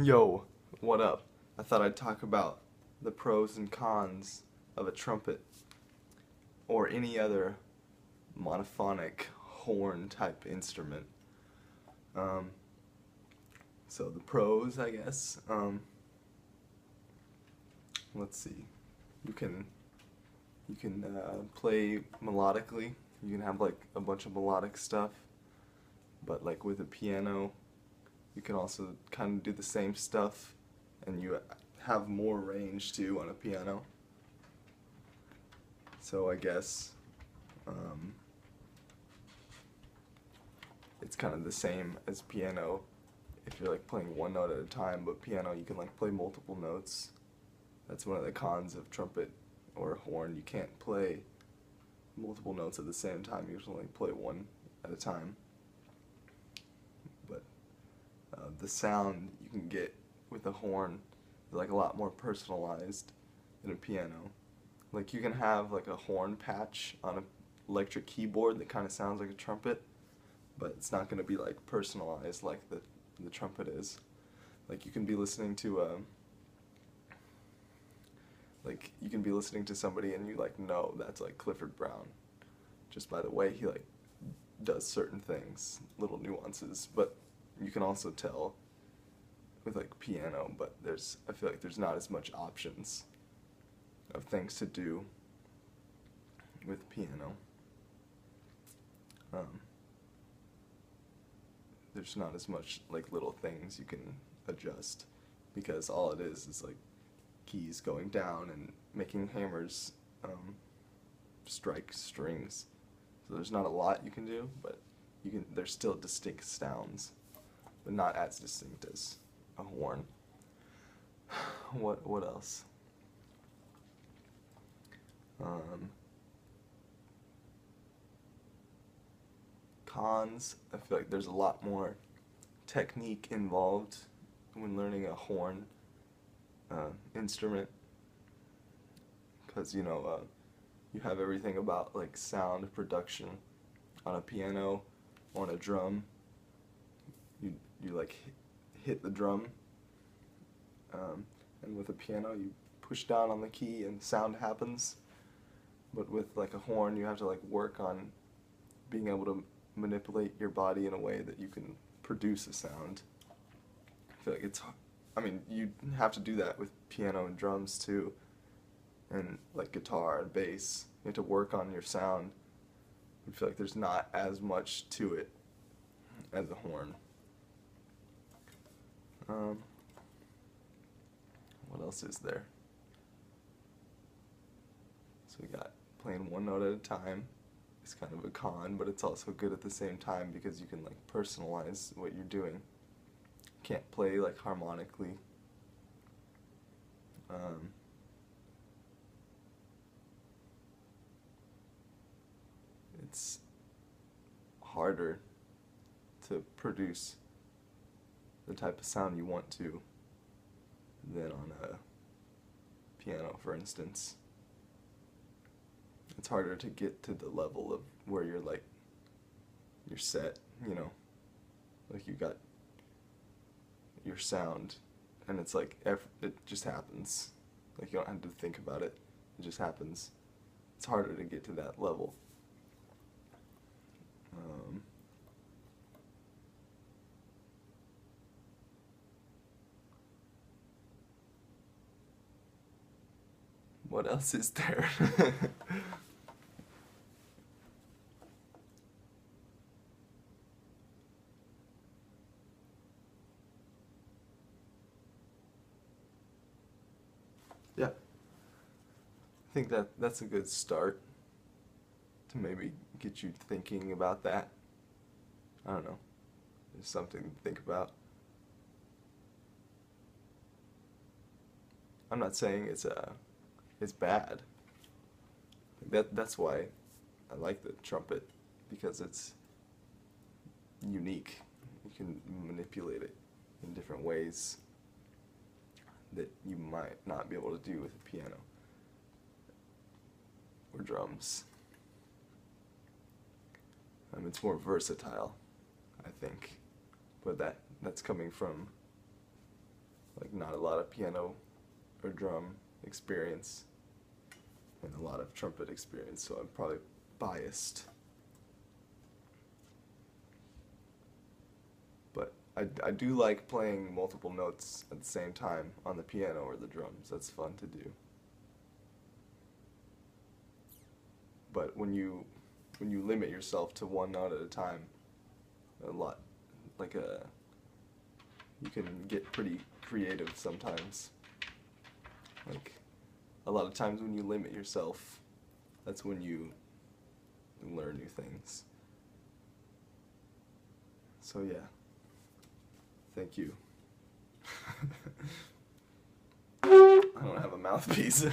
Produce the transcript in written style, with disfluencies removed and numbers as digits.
Yo, what up? I thought I'd talk about the pros and cons of a trumpet or any other monophonic horn type instrument. Um, so the pros, I guess. Let's see. You can play melodically. You can have like a bunch of melodic stuff, but like with a piano, you can also kind of do the same stuff, and you have more range too on a piano. So I guess um, it's kind of the same as piano if you're like playing one note at a time, but piano you can like play multiple notes. That's one of the cons of trumpet or horn. You can't play multiple notes at the same time. You can only play one at a time. But the sound you can get with a horn is like a lot more personalized than a piano. Like you can have like a horn patch on an electric keyboard that kind of sounds like a trumpet, but it's not going to be like personalized like the trumpet is. Like you can be listening to you can be listening to somebody and you like know that's like Clifford Brown just by the way he like does certain things, little nuances, but you can also tell with like piano, but I feel like there's not as much options of things to do with piano. Um, there's not as much like little things you can adjust because all it is like keys going down and making hammers strike strings. So there's not a lot you can do, but there's still distinct sounds, but not as distinct as a horn. What else? Cons, I feel like there's a lot more technique involved when learning a horn instrument, because you have everything about like sound production on a piano or on a drum. You like hit the drum, and with a piano you push down on the key and sound happens. But with like a horn, you have to like work on being able to manipulate your body in a way that you can produce a sound. I feel like I mean, you have to do that with piano and drums too, and like guitar and bass. You have to work on your sound. I feel like there's not as much to it as a horn. What else is there? So we got playing one note at a time. It's kind of a con, but it's also good at the same time because you can like personalize what you're doing. Can't play like harmonically. It's harder to produce the type of sound you want to than on a piano, for instance. It's harder to get to the level of where you're set, like you got your sound, and it's like it just happens. Like you don't have to think about it; it just happens. It's harder to get to that level. What else is there? Yeah, I think that's a good start to maybe get you thinking about that. I don't know. There's something to think about. I'm not saying it's bad. That's why I like the trumpet, because it's unique. You can manipulate it in different ways that you might not be able to do with a piano or drums. It's more versatile, I think, but that's coming from like not a lot of piano or drum experience and a lot of trumpet experience, so I'm probably biased. But I do like playing multiple notes at the same time on the piano or the drums. That's fun to do. But when you limit yourself to one note at a time, a lot, like you can get pretty creative sometimes. Like a lot of times when you limit yourself, that's when you learn new things. So yeah, thank you. I don't have a mouthpiece.